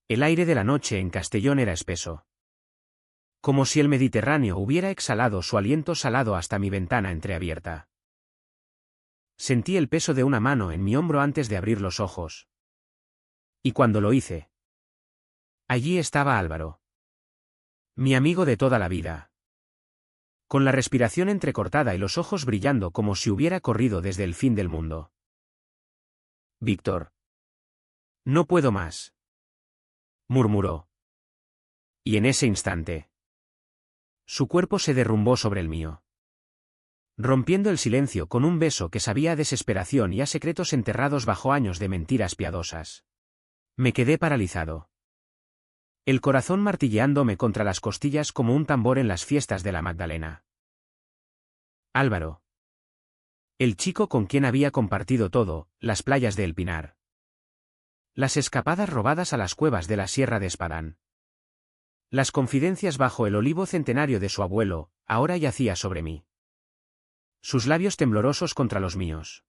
El aire de la noche en Castellón era espeso. Como si el Mediterráneo hubiera exhalado su aliento salado hasta mi ventana entreabierta. Sentí el peso de una mano en mi hombro antes de abrir los ojos. Y cuando lo hice, allí estaba Álvaro. Mi amigo de toda la vida. Con la respiración entrecortada y los ojos brillando como si hubiera corrido desde el fin del mundo. Víctor. No puedo más. Murmuró. Y en ese instante, su cuerpo se derrumbó sobre el mío. Rompiendo el silencio con un beso que sabía a desesperación y a secretos enterrados bajo años de mentiras piadosas. Me quedé paralizado. El corazón martilleándome contra las costillas como un tambor en las fiestas de la Magdalena. Álvaro. El chico con quien había compartido todo, las playas de El Pinar. Las escapadas robadas a las cuevas de la Sierra de Espadán. Las confidencias bajo el olivo centenario de su abuelo, ahora yacía sobre mí. Sus labios temblorosos contra los míos.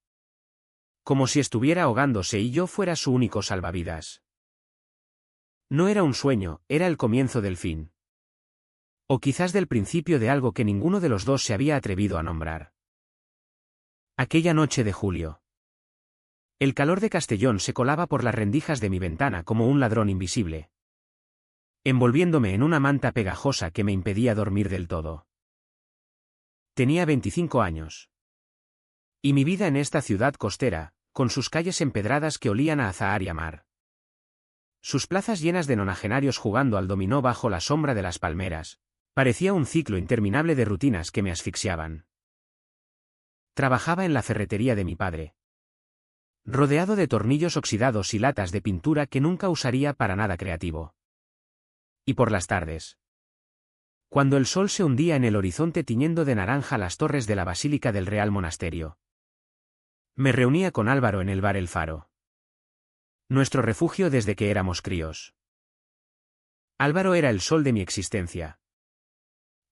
Como si estuviera ahogándose y yo fuera su único salvavidas. No era un sueño, era el comienzo del fin. O quizás del principio de algo que ninguno de los dos se había atrevido a nombrar. Aquella noche de julio. El calor de Castellón se colaba por las rendijas de mi ventana como un ladrón invisible, envolviéndome en una manta pegajosa que me impedía dormir del todo. Tenía 25 años. Y mi vida en esta ciudad costera, con sus calles empedradas que olían a azahar y a mar. Sus plazas llenas de nonagenarios jugando al dominó bajo la sombra de las palmeras, parecía un ciclo interminable de rutinas que me asfixiaban. Trabajaba en la ferretería de mi padre, rodeado de tornillos oxidados y latas de pintura que nunca usaría para nada creativo. Y por las tardes, cuando el sol se hundía en el horizonte tiñendo de naranja las torres de la Basílica del Real Monasterio, me reunía con Álvaro en el bar El Faro. Nuestro refugio desde que éramos críos. Álvaro era el sol de mi existencia.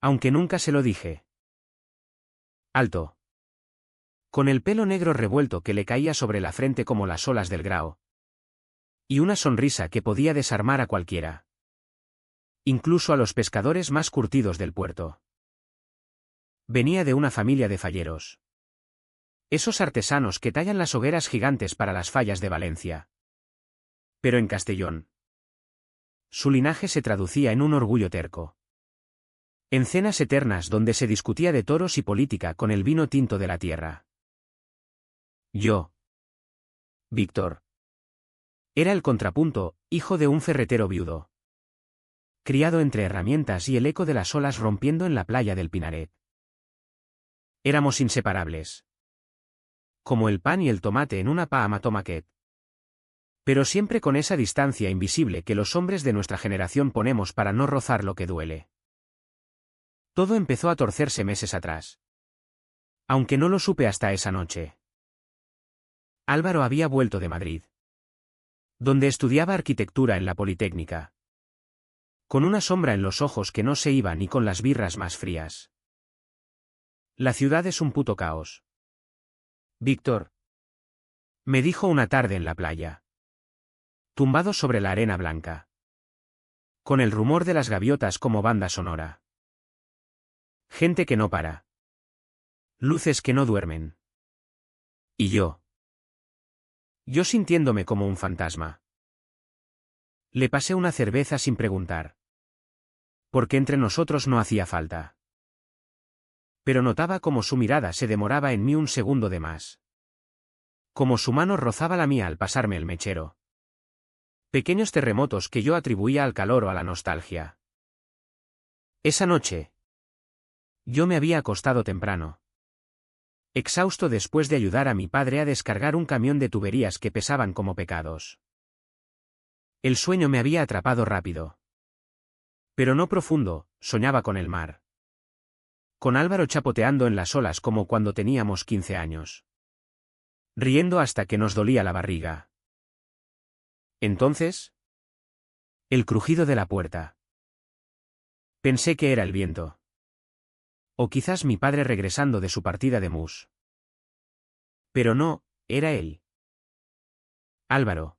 Aunque nunca se lo dije. Alto. Con el pelo negro revuelto que le caía sobre la frente como las olas del Grao. Y una sonrisa que podía desarmar a cualquiera. Incluso a los pescadores más curtidos del puerto. Venía de una familia de falleros. Esos artesanos que tallan las hogueras gigantes para las fallas de Valencia. Pero en Castellón, su linaje se traducía en un orgullo terco. En cenas eternas donde se discutía de toros y política con el vino tinto de la tierra. Yo, Víctor, era el contrapunto, hijo de un ferretero viudo. Criado entre herramientas y el eco de las olas rompiendo en la playa del Pinaret. Éramos inseparables. Como el pan y el tomate en una Pahama Tomahawk. Pero siempre con esa distancia invisible que los hombres de nuestra generación ponemos para no rozar lo que duele. Todo empezó a torcerse meses atrás. Aunque no lo supe hasta esa noche. Álvaro había vuelto de Madrid, donde estudiaba arquitectura en la Politécnica. Con una sombra en los ojos que no se iba ni con las birras más frías. La ciudad es un puto caos. Víctor, me dijo una tarde en la playa. Tumbado sobre la arena blanca. Con el rumor de las gaviotas como banda sonora. Gente que no para. Luces que no duermen. Y yo. Yo sintiéndome como un fantasma. Le pasé una cerveza sin preguntar. Porque entre nosotros no hacía falta. Pero notaba como su mirada se demoraba en mí un segundo de más. Como su mano rozaba la mía al pasarme el mechero. Pequeños terremotos que yo atribuía al calor o a la nostalgia. Esa noche, yo me había acostado temprano. Exhausto después de ayudar a mi padre a descargar un camión de tuberías que pesaban como pecados. El sueño me había atrapado rápido. Pero no profundo, soñaba con el mar. Con Álvaro chapoteando en las olas como cuando teníamos 15 años. Riendo hasta que nos dolía la barriga. Entonces, el crujido de la puerta. Pensé que era el viento. O quizás mi padre regresando de su partida de mus. Pero no, era él. Álvaro.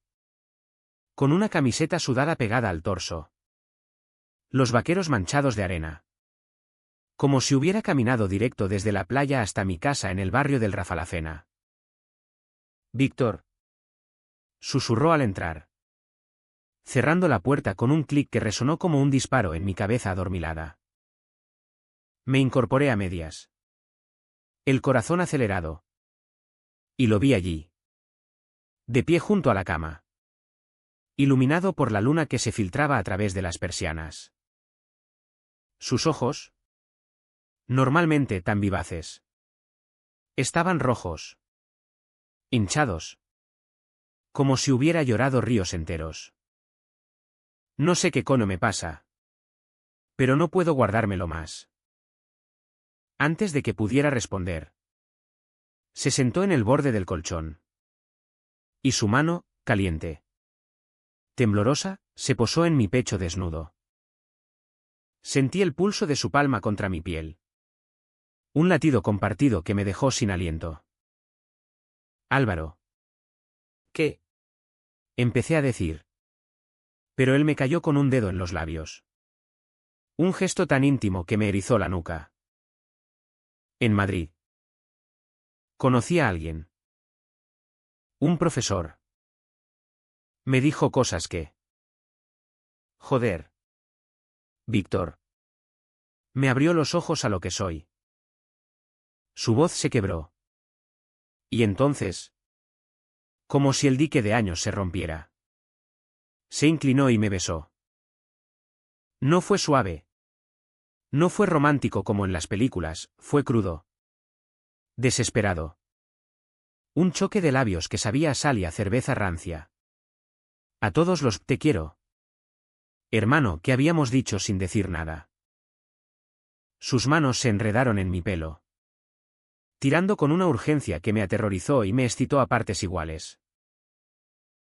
Con una camiseta sudada pegada al torso. Los vaqueros manchados de arena. Como si hubiera caminado directo desde la playa hasta mi casa en el barrio del Rafalafena. Víctor. Susurró al entrar. Cerrando la puerta con un clic que resonó como un disparo en mi cabeza adormilada. Me incorporé a medias. El corazón acelerado. Y lo vi allí. De pie junto a la cama. Iluminado por la luna que se filtraba a través de las persianas. Sus ojos, normalmente tan vivaces, estaban rojos, hinchados, como si hubiera llorado ríos enteros. No sé qué cono me pasa, pero no puedo guardármelo más. Antes de que pudiera responder, se sentó en el borde del colchón. Y su mano, caliente, temblorosa, se posó en mi pecho desnudo. Sentí el pulso de su palma contra mi piel. Un latido compartido que me dejó sin aliento. Álvaro. ¿Qué? Empecé a decir. Pero él me cayó con un dedo en los labios. Un gesto tan íntimo que me erizó la nuca. En Madrid. Conocí a alguien. Un profesor. Me dijo cosas que... Joder. Víctor. Me abrió los ojos a lo que soy. Su voz se quebró. Y entonces... como si el dique de años se rompiera. Se inclinó y me besó. No fue suave. No fue romántico como en las películas, fue crudo. Desesperado. Un choque de labios que sabía a sal y a cerveza rancia. A todos los te quiero. Hermano, que habíamos dicho sin decir nada. Sus manos se enredaron en mi pelo. Tirando con una urgencia que me aterrorizó y me excitó a partes iguales.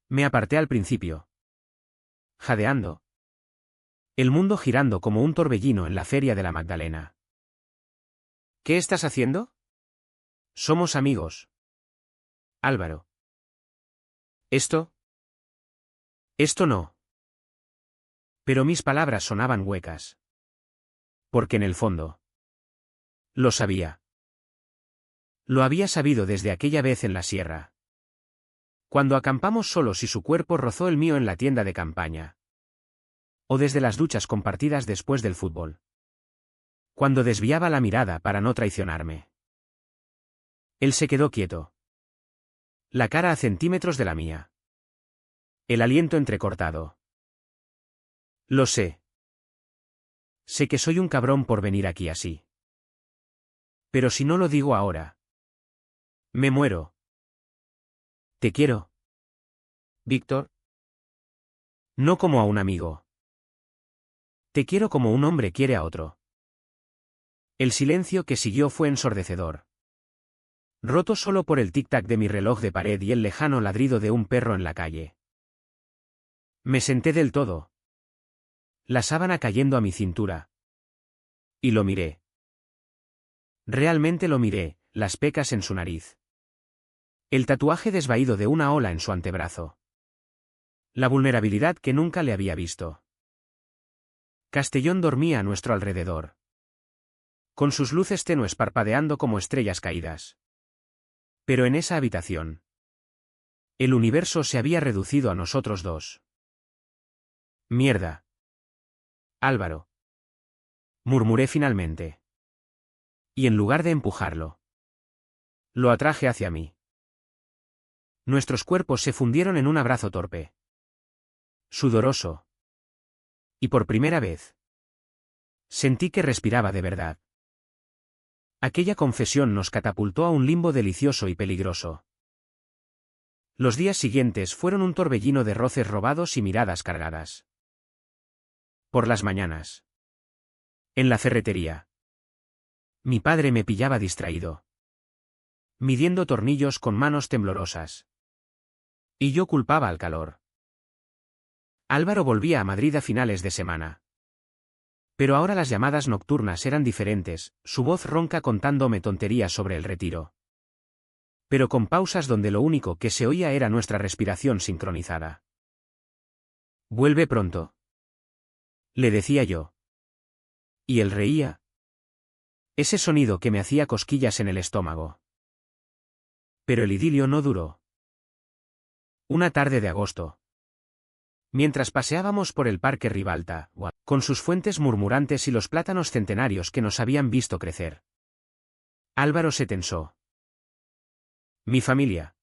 Me aparté al principio. Jadeando. El mundo girando como un torbellino en la feria de la Magdalena. ¿Qué estás haciendo? Somos amigos. Álvaro. ¿Esto? Esto no. Pero mis palabras sonaban huecas. Porque en el fondo. Lo sabía. Lo había sabido desde aquella vez en la sierra. Cuando acampamos solos y su cuerpo rozó el mío en la tienda de campaña. O desde las duchas compartidas después del fútbol. Cuando desviaba la mirada para no traicionarme. Él se quedó quieto. La cara a centímetros de la mía. El aliento entrecortado. Lo sé. Sé que soy un cabrón por venir aquí así. Pero si no lo digo ahora. Me muero. Te quiero. Víctor. No como a un amigo. Te quiero como un hombre quiere a otro. El silencio que siguió fue ensordecedor. Roto solo por el tic-tac de mi reloj de pared y el lejano ladrido de un perro en la calle. Me senté del todo. La sábana cayendo a mi cintura. Y lo miré. Realmente lo miré, las pecas en su nariz. El tatuaje desvaído de una ola en su antebrazo. La vulnerabilidad que nunca le había visto. Castellón dormía a nuestro alrededor. Con sus luces tenues parpadeando como estrellas caídas. Pero en esa habitación. El universo se había reducido a nosotros dos. Mierda. Álvaro. Murmuré finalmente. Y en lugar de empujarlo, lo atraje hacia mí. Nuestros cuerpos se fundieron en un abrazo torpe. Sudoroso. Y por primera vez, sentí que respiraba de verdad. Aquella confesión nos catapultó a un limbo delicioso y peligroso. Los días siguientes fueron un torbellino de roces robados y miradas cargadas. Por las mañanas. En la ferretería. Mi padre me pillaba distraído. Midiendo tornillos con manos temblorosas. Y yo culpaba al calor. Álvaro volvía a Madrid a finales de semana. Pero ahora las llamadas nocturnas eran diferentes, su voz ronca contándome tonterías sobre el retiro. Pero con pausas donde lo único que se oía era nuestra respiración sincronizada. Vuelve pronto. Le decía yo. Y él reía. Ese sonido que me hacía cosquillas en el estómago. Pero el idilio no duró. Una tarde de agosto. Mientras paseábamos por el parque Ribalta, con sus fuentes murmurantes y los plátanos centenarios que nos habían visto crecer. Álvaro se tensó. Mi familia.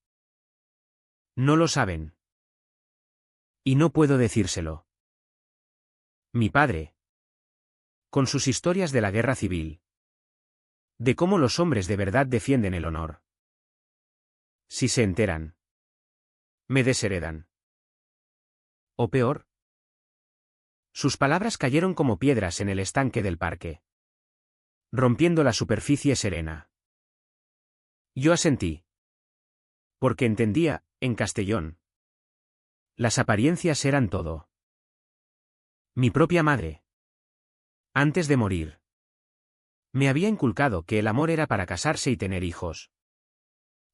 No lo saben. Y no puedo decírselo. Mi padre. Con sus historias de la guerra civil. De cómo los hombres de verdad defienden el honor. Si se enteran. Me desheredan. O peor. Sus palabras cayeron como piedras en el estanque del parque, rompiendo la superficie serena. Yo asentí. Porque entendía, en Castellón. Las apariencias eran todo. Mi propia madre. Antes de morir. Me había inculcado que el amor era para casarse y tener hijos.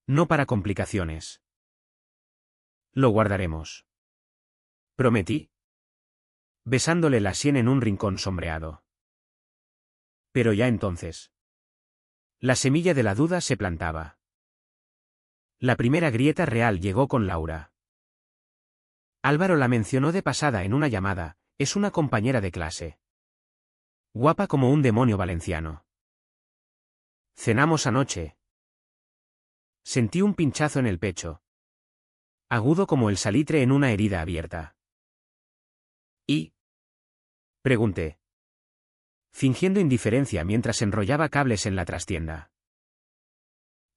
No para complicaciones. Lo guardaremos. Prometí. Besándole la sien en un rincón sombreado. Pero ya entonces. La semilla de la duda se plantaba. La primera grieta real llegó con Laura. Álvaro la mencionó de pasada en una llamada, es una compañera de clase. Guapa como un demonio valenciano. Cenamos anoche. Sentí un pinchazo en el pecho. Agudo como el salitre en una herida abierta. ¿Y? Pregunté. Fingiendo indiferencia mientras enrollaba cables en la trastienda.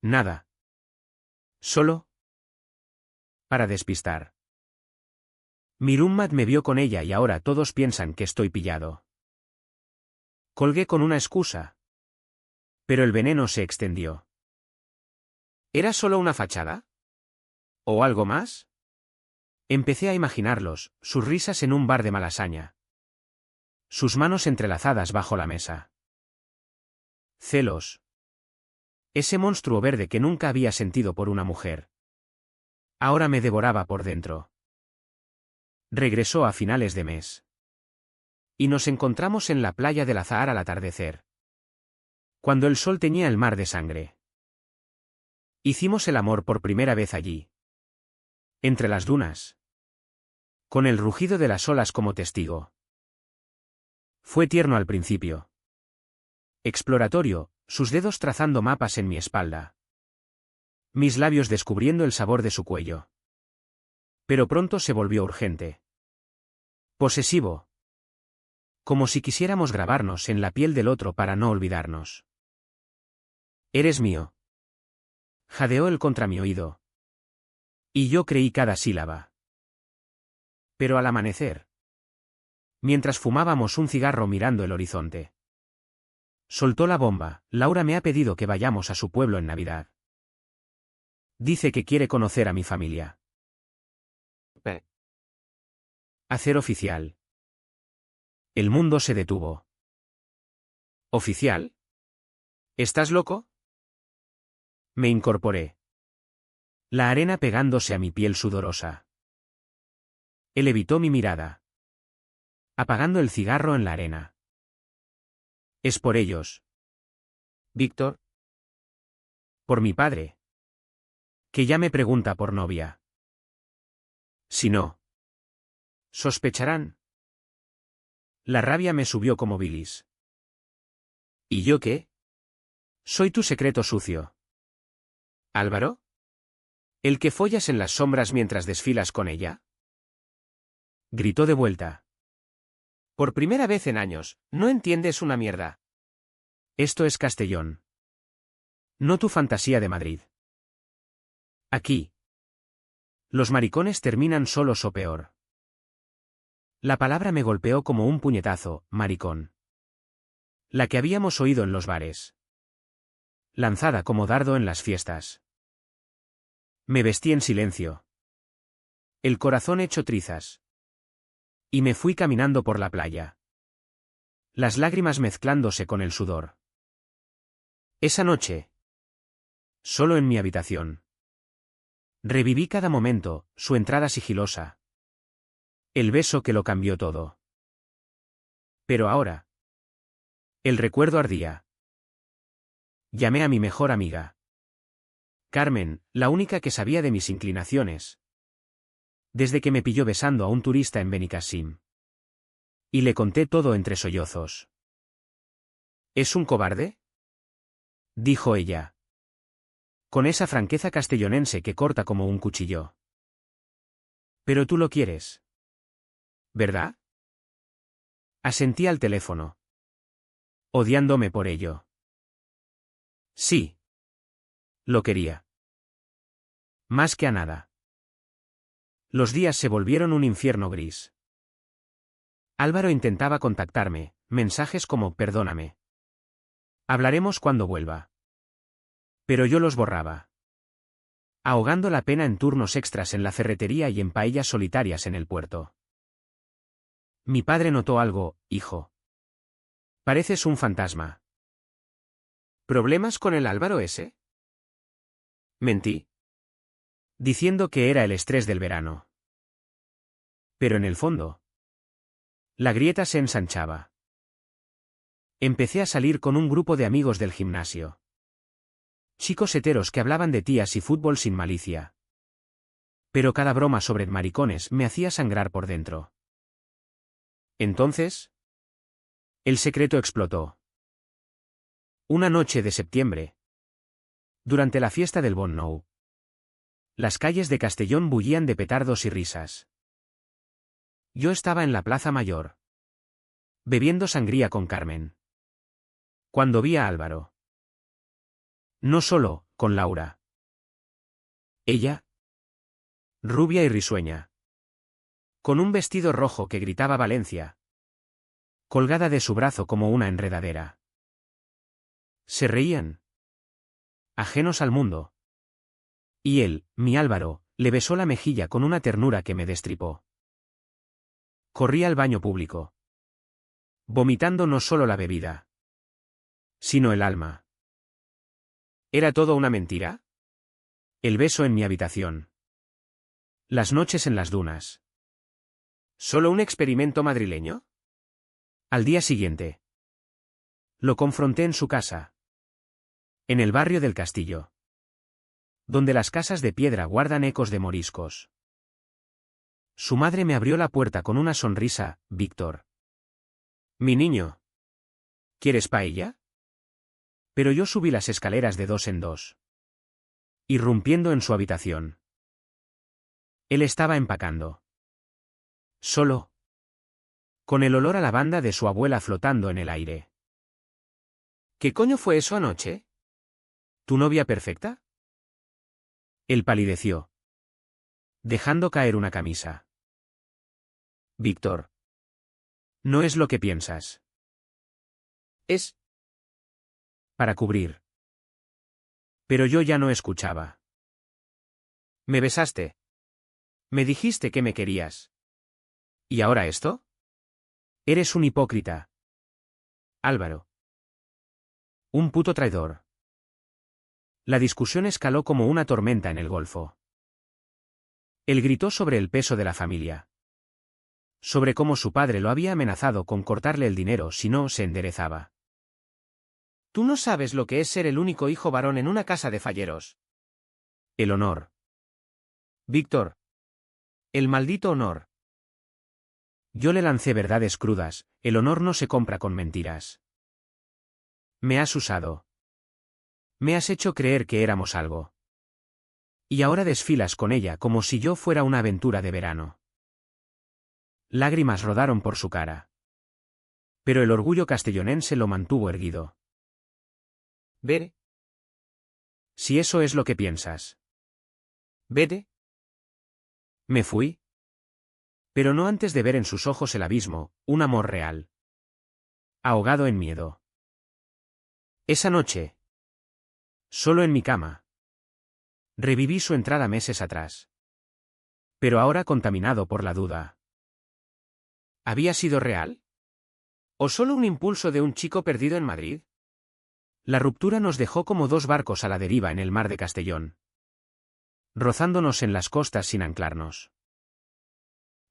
Nada. Solo. Para despistar. Mirummat me vio con ella y ahora todos piensan que estoy pillado. Colgué con una excusa. Pero el veneno se extendió. ¿Era solo una fachada? ¿O algo más? Empecé a imaginarlos, sus risas en un bar de Malasaña. Sus manos entrelazadas bajo la mesa. Celos. Ese monstruo verde que nunca había sentido por una mujer. Ahora me devoraba por dentro. Regresó a finales de mes. Y nos encontramos en la playa del Azahar al atardecer. Cuando el sol teñía el mar de sangre. Hicimos el amor por primera vez allí. Entre las dunas. Con el rugido de las olas como testigo. Fue tierno al principio. Exploratorio, sus dedos trazando mapas en mi espalda. Mis labios descubriendo el sabor de su cuello. Pero pronto se volvió urgente. Posesivo. Como si quisiéramos grabarnos en la piel del otro para no olvidarnos. Eres mío. Jadeó él contra mi oído. Y yo creí cada sílaba. Pero al amanecer. Mientras fumábamos un cigarro mirando el horizonte. Soltó la bomba, Laura me ha pedido que vayamos a su pueblo en Navidad. Dice que quiere conocer a mi familia. Hacer oficial. El mundo se detuvo. ¿Oficial? ¿Estás loco? Me incorporé. La arena pegándose a mi piel sudorosa. Él evitó mi mirada. Apagando el cigarro en la arena. Es por ellos. Víctor. Por mi padre. Que ya me pregunta por novia. Si no. Sospecharán. La rabia me subió como bilis. ¿Y yo qué? Soy tu secreto sucio. ¿Álvaro? ¿El que follas en las sombras mientras desfilas con ella? Gritó de vuelta. Por primera vez en años, no entiendes una mierda. Esto es Castellón. No tu fantasía de Madrid. Aquí. Los maricones terminan solos o peor. La palabra me golpeó como un puñetazo, maricón. La que habíamos oído en los bares. Lanzada como dardo en las fiestas. Me vestí en silencio. El corazón hecho trizas. Y me fui caminando por la playa. Las lágrimas mezclándose con el sudor. Esa noche. Solo en mi habitación. Reviví cada momento, su entrada sigilosa. El beso que lo cambió todo. Pero ahora. El recuerdo ardía. Llamé a mi mejor amiga. Carmen, la única que sabía de mis inclinaciones. Desde que me pilló besando a un turista en Benicassim. Y le conté todo entre sollozos. ¿Es un cobarde?, dijo ella. Con esa franqueza castellonense que corta como un cuchillo. Pero tú lo quieres, ¿verdad? Asentí al teléfono. Odiándome por ello. Sí. Lo quería. Más que a nada. Los días se volvieron un infierno gris. Álvaro intentaba contactarme, mensajes como «perdóname. Hablaremos cuando vuelva». Pero yo los borraba. Ahogando la pena en turnos extras en la ferretería y en paellas solitarias en el puerto. Mi padre notó algo, hijo. Pareces un fantasma. ¿Problemas con el Álvaro ese? Mentí. Diciendo que era el estrés del verano. Pero en el fondo. La grieta se ensanchaba. Empecé a salir con un grupo de amigos del gimnasio. Chicos heteros que hablaban de tías y fútbol sin malicia. Pero cada broma sobre maricones me hacía sangrar por dentro. Entonces, el secreto explotó. Una noche de septiembre. Durante la fiesta del Bon Nou. Las calles de Castellón bullían de petardos y risas. Yo estaba en la Plaza Mayor. Bebiendo sangría con Carmen. Cuando vi a Álvaro. No solo, con Laura. Ella. Rubia y risueña. Con un vestido rojo que gritaba Valencia. Colgada de su brazo como una enredadera. Se reían. Ajenos al mundo. Y él, mi Álvaro, le besó la mejilla con una ternura que me destripó. Corrí al baño público. Vomitando no solo la bebida, sino el alma. ¿Era todo una mentira? El beso en mi habitación. Las noches en las dunas. ¿Solo un experimento madrileño? Al día siguiente. Lo confronté en su casa. En el barrio del Castillo. Donde las casas de piedra guardan ecos de moriscos. Su madre me abrió la puerta con una sonrisa, Víctor. Mi niño. ¿Quieres paella? Pero yo subí las escaleras de dos en dos. Irrumpiendo en su habitación. Él estaba empacando. Solo. Con el olor a lavanda de su abuela flotando en el aire. ¿Qué coño fue eso anoche? ¿Tu novia perfecta? Él palideció. Dejando caer una camisa. Víctor. No es lo que piensas. Es. Para cubrir. Pero yo ya no escuchaba. Me besaste. Me dijiste que me querías. ¿Y ahora esto? Eres un hipócrita. Álvaro. Un puto traidor. La discusión escaló como una tormenta en el Golfo. Él gritó sobre el peso de la familia. Sobre cómo su padre lo había amenazado con cortarle el dinero si no se enderezaba. Tú no sabes lo que es ser el único hijo varón en una casa de falleros. El honor. Víctor. El maldito honor. Yo le lancé verdades crudas, el honor no se compra con mentiras. Me has usado. Me has hecho creer que éramos algo. Y ahora desfilas con ella como si yo fuera una aventura de verano. Lágrimas rodaron por su cara. Pero el orgullo castellonense lo mantuvo erguido. Vete. Si eso es lo que piensas. Vete. Me fui. Pero no antes de ver en sus ojos el abismo, un amor real. Ahogado en miedo. Esa noche. Solo en mi cama. Reviví su entrada meses atrás. Pero ahora contaminado por la duda. ¿Había sido real? ¿O solo un impulso de un chico perdido en Madrid? La ruptura nos dejó como dos barcos a la deriva en el mar de Castellón. Rozándonos en las costas sin anclarnos.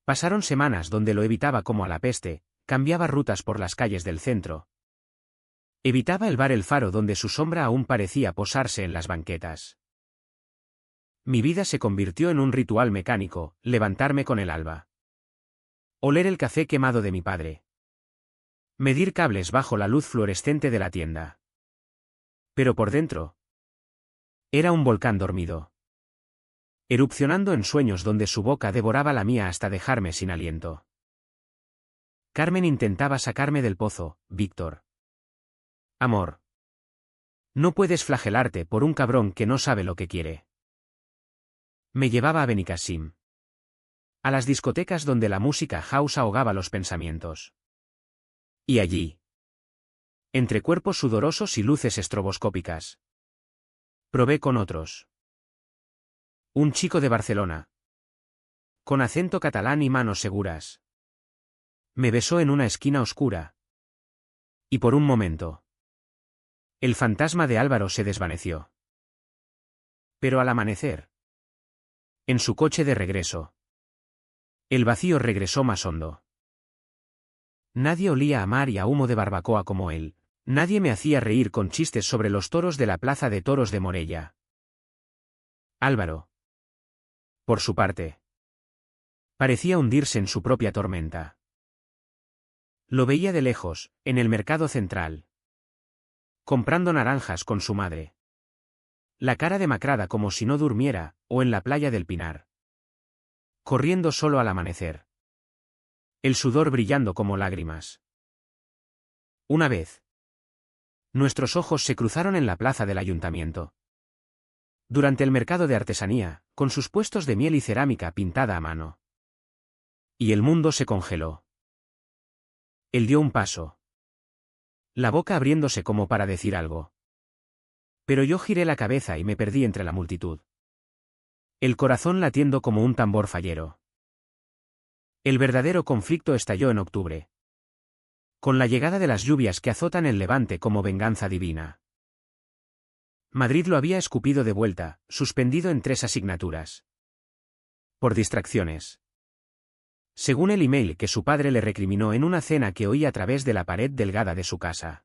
Pasaron semanas donde lo evitaba como a la peste, cambiaba rutas por las calles del centro. Evitaba el bar El Faro donde su sombra aún parecía posarse en las banquetas. Mi vida se convirtió en un ritual mecánico, levantarme con el alba. Oler el café quemado de mi padre. Medir cables bajo la luz fluorescente de la tienda. Pero por dentro, era un volcán dormido. Erupcionando en sueños donde su boca devoraba la mía hasta dejarme sin aliento. Carmen intentaba sacarme del pozo, Víctor. Amor. No puedes flagelarte por un cabrón que no sabe lo que quiere. Me llevaba a Benicassim. A las discotecas donde la música house ahogaba los pensamientos. Y allí. Entre cuerpos sudorosos y luces estroboscópicas. Probé con otros. Un chico de Barcelona. Con acento catalán y manos seguras. Me besó en una esquina oscura. Y por un momento. El fantasma de Álvaro se desvaneció. Pero al amanecer. En su coche de regreso. El vacío regresó más hondo. Nadie olía a mar y a humo de barbacoa como él. Nadie me hacía reír con chistes sobre los toros de la plaza de toros de Morella. Álvaro. Por su parte. Parecía hundirse en su propia tormenta. Lo veía de lejos, en el mercado central. Comprando naranjas con su madre. La cara demacrada como si no durmiera, o en la playa del Pinar. Corriendo solo al amanecer. El sudor brillando como lágrimas. Una vez. Nuestros ojos se cruzaron en la plaza del ayuntamiento. Durante el mercado de artesanía, con sus puestos de miel y cerámica pintada a mano. Y el mundo se congeló. Él dio un paso. La boca abriéndose como para decir algo. Pero yo giré la cabeza y me perdí entre la multitud. El corazón latiendo como un tambor fallero. El verdadero conflicto estalló en octubre. Con la llegada de las lluvias que azotan el Levante como venganza divina. Madrid lo había escupido de vuelta, suspendido en 3 asignaturas. Por distracciones. Según el email que su padre le recriminó en una cena que oí a través de la pared delgada de su casa.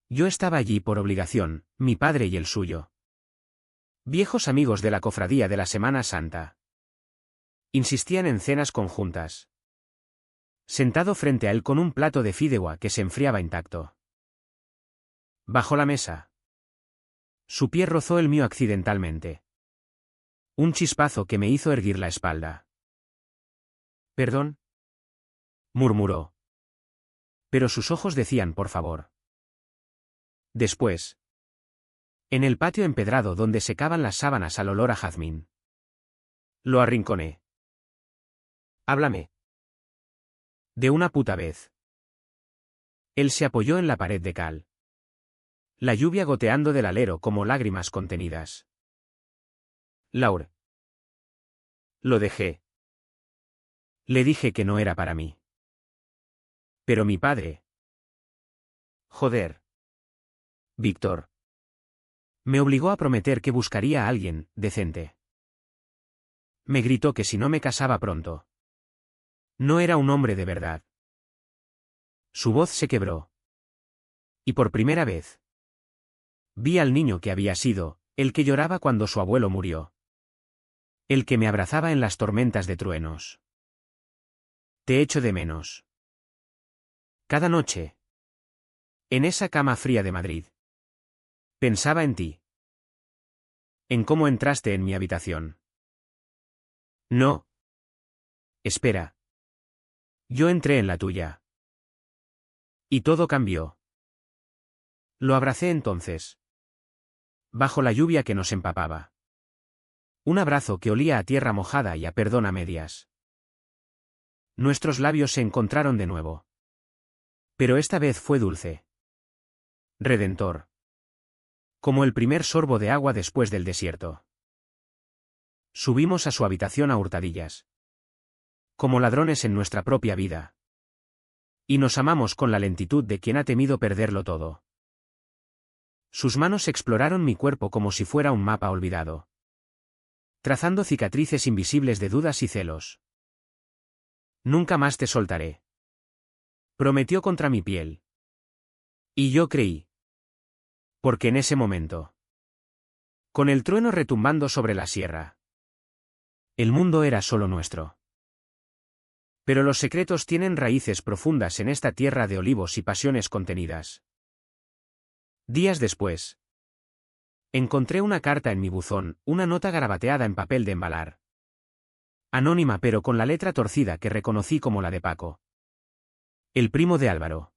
Yo estaba allí por obligación, mi padre y el suyo. Viejos amigos de la cofradía de la Semana Santa. Insistían en cenas conjuntas. Sentado frente a él con un plato de fideuá que se enfriaba intacto. Bajo la mesa. Su pie rozó el mío accidentalmente. Un chispazo que me hizo erguir la espalda. «¿Perdón?», murmuró. Pero sus ojos decían por favor. Después. En el patio empedrado donde secaban las sábanas al olor a jazmín. Lo arrinconé. «Háblame. De una puta vez». Él se apoyó en la pared de cal. La lluvia goteando del alero como lágrimas contenidas. «Laure». Lo dejé. Le dije que no era para mí. Pero mi padre. Joder. Víctor. Me obligó a prometer que buscaría a alguien, decente. Me gritó que si no me casaba pronto. No era un hombre de verdad. Su voz se quebró. Y por primera vez. Vi al niño que había sido, el que lloraba cuando su abuelo murió. El que me abrazaba en las tormentas de truenos. Te echo de menos. Cada noche. En esa cama fría de Madrid. Pensaba en ti. En cómo entraste en mi habitación. No. Espera. Yo entré en la tuya. Y todo cambió. Lo abracé entonces. Bajo la lluvia que nos empapaba. Un abrazo que olía a tierra mojada y a perdón a medias. Nuestros labios se encontraron de nuevo. Pero esta vez fue dulce. Redentor. Como el primer sorbo de agua después del desierto. Subimos a su habitación a hurtadillas. Como ladrones en nuestra propia vida. Y nos amamos con la lentitud de quien ha temido perderlo todo. Sus manos exploraron mi cuerpo como si fuera un mapa olvidado. Trazando cicatrices invisibles de dudas y celos. Nunca más te soltaré. Prometió contra mi piel. Y yo creí. Porque en ese momento, con el trueno retumbando sobre la sierra, el mundo era solo nuestro. Pero los secretos tienen raíces profundas en esta tierra de olivos y pasiones contenidas. Días después, encontré una carta en mi buzón, una nota garabateada en papel de embalar. Anónima pero con la letra torcida que reconocí como la de Paco. El primo de Álvaro.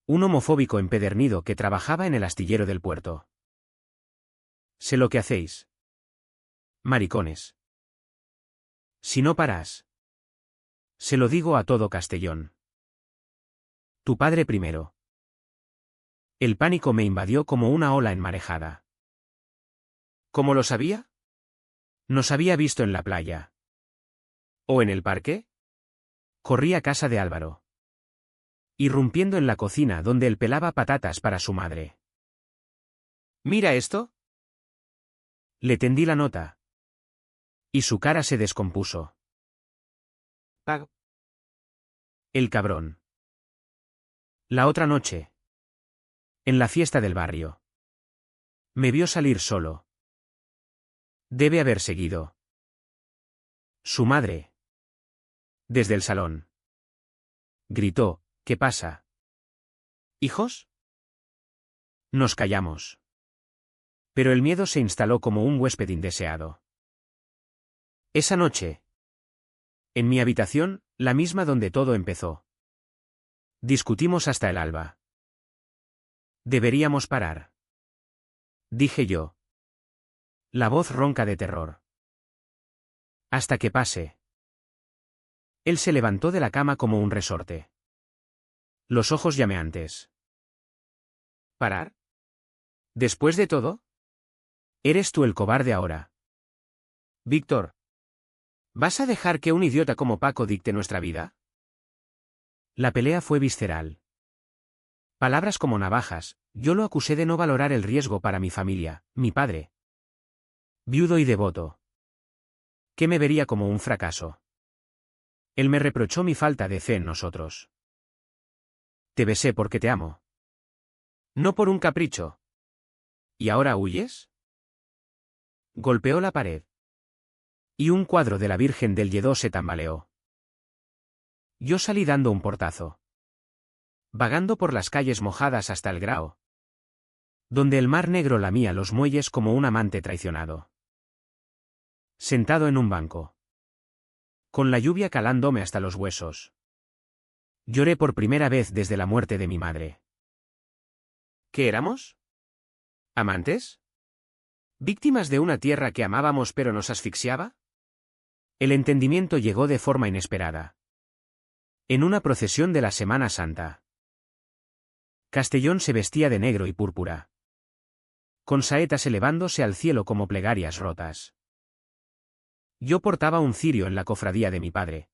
Un homofóbico empedernido que trabajaba en el astillero del puerto. Sé lo que hacéis. Maricones. Si no paras. Se lo digo a todo Castellón. Tu padre primero. El pánico me invadió como una ola enmarejada. ¿Cómo lo sabía? Nos había visto en la playa. ¿O en el parque? Corrí a casa de Álvaro. Irrumpiendo en la cocina donde él pelaba patatas para su madre. ¿Mira esto? Le tendí la nota. Y su cara se descompuso. Pago. El cabrón. La otra noche. En la fiesta del barrio. Me vio salir solo. Debe haber seguido. Su madre. Desde el salón. Gritó, ¿qué pasa? ¿Hijos? Nos callamos. Pero el miedo se instaló como un huésped indeseado. Esa noche. En mi habitación, la misma donde todo empezó. Discutimos hasta el alba. Deberíamos parar. Dije yo. La voz ronca de terror. Hasta que pase. Él se levantó de la cama como un resorte. Los ojos llameantes. ¿Parar? ¿Después de todo? Eres tú el cobarde ahora. Víctor. ¿Vas a dejar que un idiota como Paco dicte nuestra vida? La pelea fue visceral. Palabras como navajas, yo lo acusé de no valorar el riesgo para mi familia, mi padre. Viudo y devoto. ¿Qué me vería como un fracaso? Él me reprochó mi falta de fe en nosotros. Te besé porque te amo. No por un capricho. ¿Y ahora huyes? Golpeó la pared. Y un cuadro de la Virgen del Lledó se tambaleó. Yo salí dando un portazo. Vagando por las calles mojadas hasta el Grao. Donde el mar negro lamía los muelles como un amante traicionado. Sentado en un banco. Con la lluvia calándome hasta los huesos. Lloré por primera vez desde la muerte de mi madre. ¿Qué éramos? ¿Amantes? ¿Víctimas de una tierra que amábamos pero nos asfixiaba? El entendimiento llegó de forma inesperada. En una procesión de la Semana Santa. Castellón se vestía de negro y púrpura. Con saetas elevándose al cielo como plegarias rotas. Yo portaba un cirio en la cofradía de mi padre.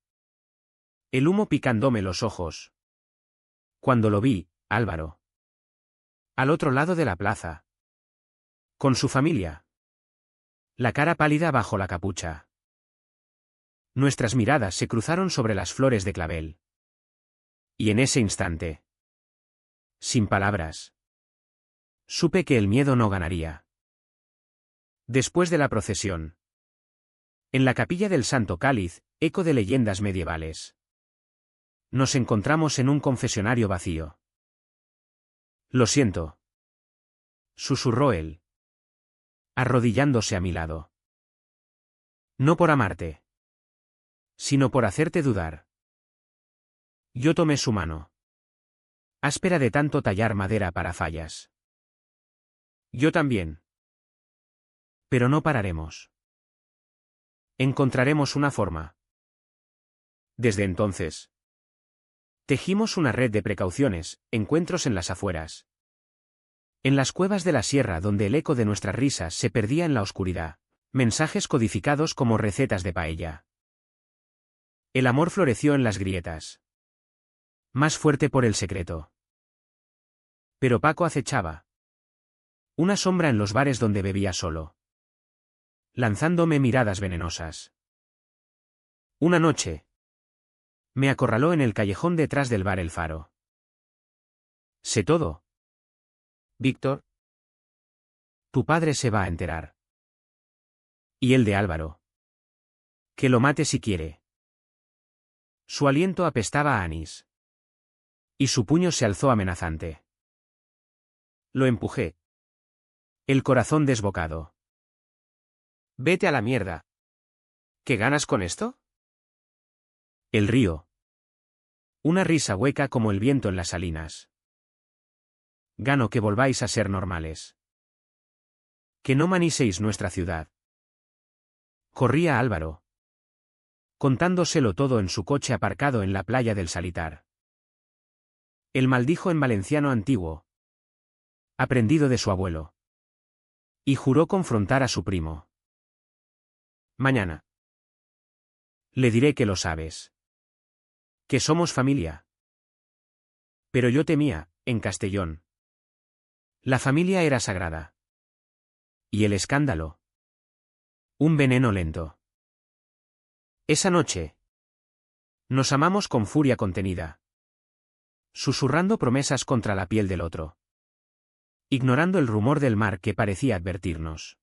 El humo picándome los ojos. Cuando lo vi, Álvaro. Al otro lado de la plaza. Con su familia. La cara pálida bajo la capucha. Nuestras miradas se cruzaron sobre las flores de clavel. Y en ese instante. Sin palabras. Supe que el miedo no ganaría. Después de la procesión. En la capilla del Santo Cáliz, eco de leyendas medievales. Nos encontramos en un confesionario vacío. Lo siento. Susurró él. Arrodillándose a mi lado. No por amarte. Sino por hacerte dudar. Yo tomé su mano. Áspera de tanto tallar madera para fallas. Yo también. Pero no pararemos. Encontraremos una forma. Desde entonces. Tejimos una red de precauciones, encuentros en las afueras. En las cuevas de la sierra donde el eco de nuestras risas se perdía en la oscuridad, mensajes codificados como recetas de paella. El amor floreció en las grietas. Más fuerte por el secreto. Pero Paco acechaba. Una sombra en los bares donde bebía solo. Lanzándome miradas venenosas. Una noche. Me acorraló en el callejón detrás del bar El Faro. Sé todo. Víctor. Tu padre se va a enterar. Y el de Álvaro. Que lo mate si quiere. Su aliento apestaba a anís. Y su puño se alzó amenazante. Lo empujé. El corazón desbocado. Vete a la mierda. ¿Qué ganas con esto? El río. Una risa hueca como el viento en las salinas. Gano que volváis a ser normales. Que no maniséis nuestra ciudad. Corría Álvaro. Contándoselo todo en su coche aparcado en la playa del Salitar. El maldijo en valenciano antiguo. Aprendido de su abuelo. Y juró confrontar a su primo. Mañana. Le diré que lo sabes. Que somos familia. Pero yo temía, en Castellón. La familia era sagrada. Y el escándalo. Un veneno lento. Esa noche. Nos amamos con furia contenida. Susurrando promesas contra la piel del otro. Ignorando el rumor del mar que parecía advertirnos.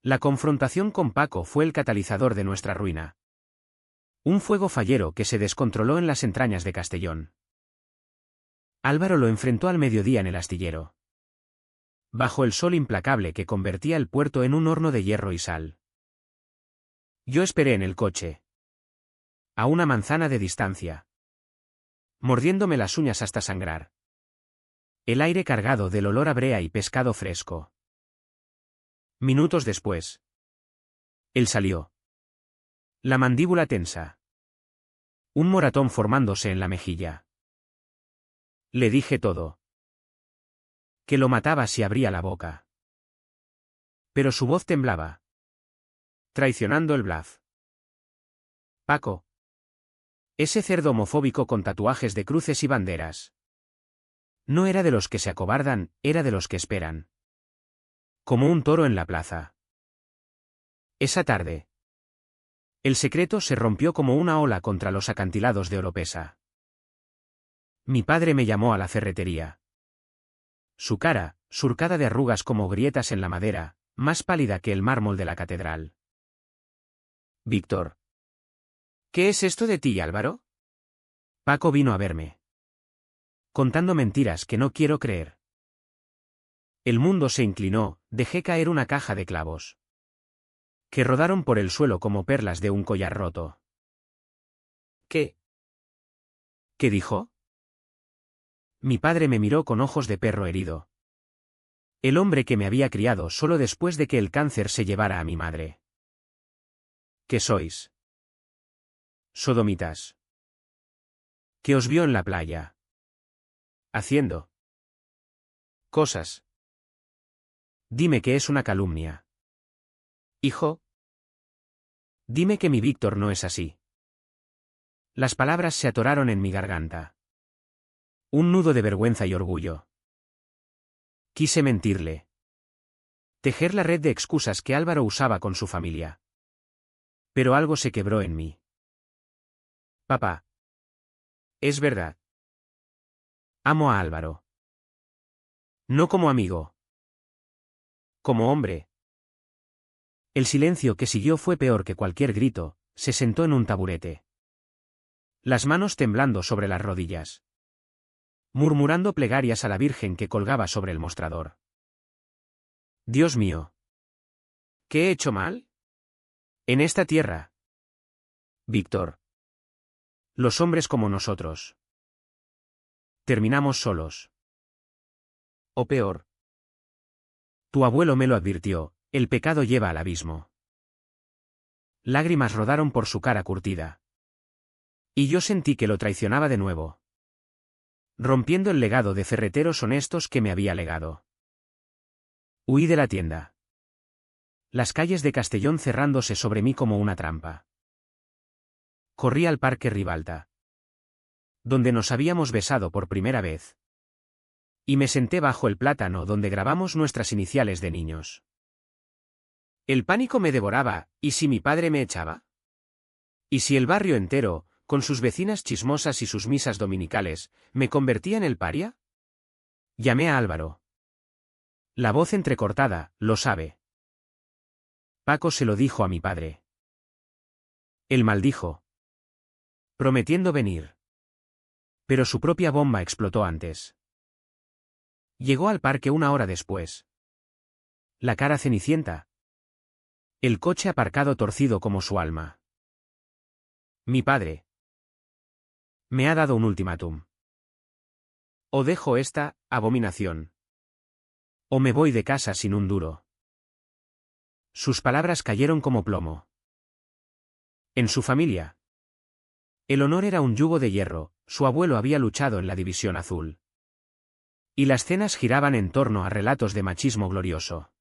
La confrontación con Paco fue el catalizador de nuestra ruina. Un fuego fallero que se descontroló en las entrañas de Castellón. Álvaro lo enfrentó al mediodía en el astillero. Bajo el sol implacable que convertía el puerto en un horno de hierro y sal. Yo esperé en el coche. A una manzana de distancia. Mordiéndome las uñas hasta sangrar. El aire cargado del olor a brea y pescado fresco. Minutos después. Él salió. La mandíbula tensa. Un moratón formándose en la mejilla. Le dije todo. Que lo mataba si abría la boca. Pero su voz temblaba. Traicionando el bluff. Paco. Ese cerdo homofóbico con tatuajes de cruces y banderas. No era de los que se acobardan, era de los que esperan. Como un toro en la plaza. Esa tarde. El secreto se rompió como una ola contra los acantilados de Oropesa. Mi padre me llamó a la ferretería. Su cara, surcada de arrugas como grietas en la madera, más pálida que el mármol de la catedral. Víctor. ¿Qué es esto de ti, Álvaro? Paco vino a verme. Contando mentiras que no quiero creer. El mundo se inclinó, dejé caer una caja de clavos. Que rodaron por el suelo como perlas de un collar roto. ¿Qué? ¿Qué dijo? Mi padre me miró con ojos de perro herido. El hombre que me había criado solo después de que el cáncer se llevara a mi madre. ¿Qué sois? Sodomitas. Que os vio en la playa. Haciendo cosas. Dime que es una calumnia. Hijo. Dime que mi Víctor no es así. Las palabras se atoraron en mi garganta. Un nudo de vergüenza y orgullo. Quise mentirle. Tejer la red de excusas que Álvaro usaba con su familia. Pero algo se quebró en mí. Papá. Es verdad. Amo a Álvaro. No como amigo. Como hombre. El silencio que siguió fue peor que cualquier grito, se sentó en un taburete. Las manos temblando sobre las rodillas. Murmurando plegarias a la Virgen que colgaba sobre el mostrador. Dios mío. ¿Qué he hecho mal? En esta tierra. Víctor. Los hombres como nosotros. Terminamos solos. O peor. Tu abuelo me lo advirtió, el pecado lleva al abismo. Lágrimas rodaron por su cara curtida. Y yo sentí que lo traicionaba de nuevo. Rompiendo el legado de ferreteros honestos que me había legado. Huí de la tienda. Las calles de Castellón cerrándose sobre mí como una trampa. Corrí al Parque Ribalta. Donde nos habíamos besado por primera vez. Y me senté bajo el plátano donde grabamos nuestras iniciales de niños. El pánico me devoraba, ¿y si mi padre me echaba? ¿Y si el barrio entero, con sus vecinas chismosas y sus misas dominicales, ¿me convertía en el paria? Llamé a Álvaro. La voz entrecortada, lo sabe. Paco se lo dijo a mi padre. Él maldijo, prometiendo venir. Pero su propia bomba explotó antes. Llegó al parque una hora después. La cara cenicienta. El coche aparcado torcido como su alma. Mi padre me ha dado un ultimátum. O dejo esta abominación, o me voy de casa sin un duro. Sus palabras cayeron como plomo. En su familia, el honor era un yugo de hierro, su abuelo había luchado en la División Azul. Y las cenas giraban en torno a relatos de machismo glorioso.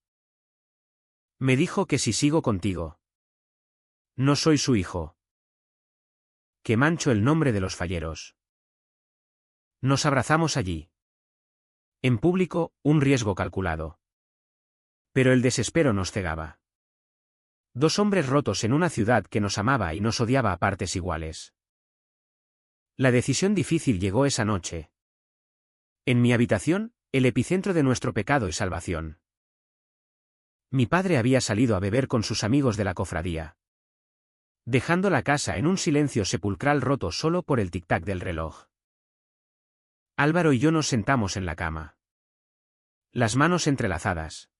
Me dijo que si sigo contigo, no soy su hijo. Que mancho el nombre de los falleros. Nos abrazamos allí. En público, un riesgo calculado. Pero el desespero nos cegaba. Dos hombres rotos en una ciudad que nos amaba y nos odiaba a partes iguales. La decisión difícil llegó esa noche. En mi habitación, el epicentro de nuestro pecado y salvación. Mi padre había salido a beber con sus amigos de la cofradía, dejando la casa en un silencio sepulcral roto solo por el tic-tac del reloj. Álvaro y yo nos sentamos en la cama, las manos entrelazadas,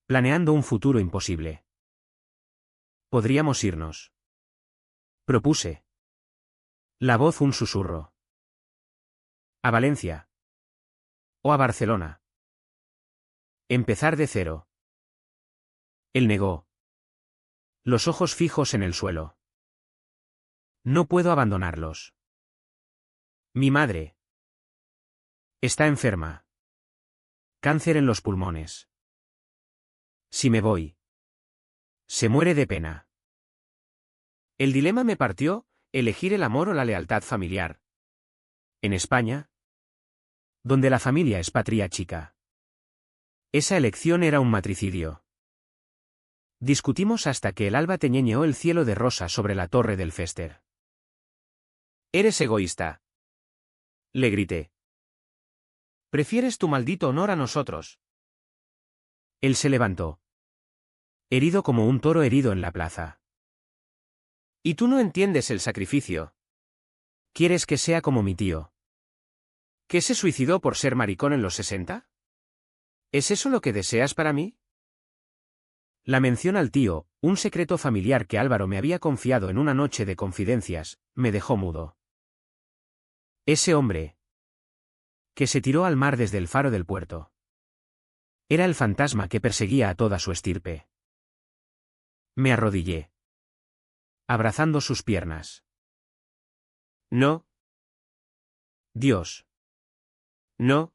planeando un futuro imposible. Podríamos irnos, propuse. La voz un susurro. A Valencia. O a Barcelona. Empezar de cero. Él negó, los ojos fijos en el suelo. No puedo abandonarlos. Mi madre está enferma. Cáncer en los pulmones. Si me voy, se muere de pena. El dilema me partió, elegir el amor o la lealtad familiar. En España, donde la familia es patria chica, esa elección era un matricidio. Discutimos hasta que el alba teñeñeó el cielo de rosa sobre la torre del Fester. Eres egoísta, le grité. Prefieres tu maldito honor a nosotros. Él se levantó, herido como un toro herido en la plaza. Y tú no entiendes el sacrificio. ¿Quieres que sea como mi tío, que se suicidó por ser maricón en los 60? ¿Es eso lo que deseas para mí? La mención al tío, un secreto familiar que Álvaro me había confiado en una noche de confidencias, me dejó mudo. Ese hombre que se tiró al mar desde el faro del puerto. Era el fantasma que perseguía a toda su estirpe. Me arrodillé, abrazando sus piernas. No. Dios. No.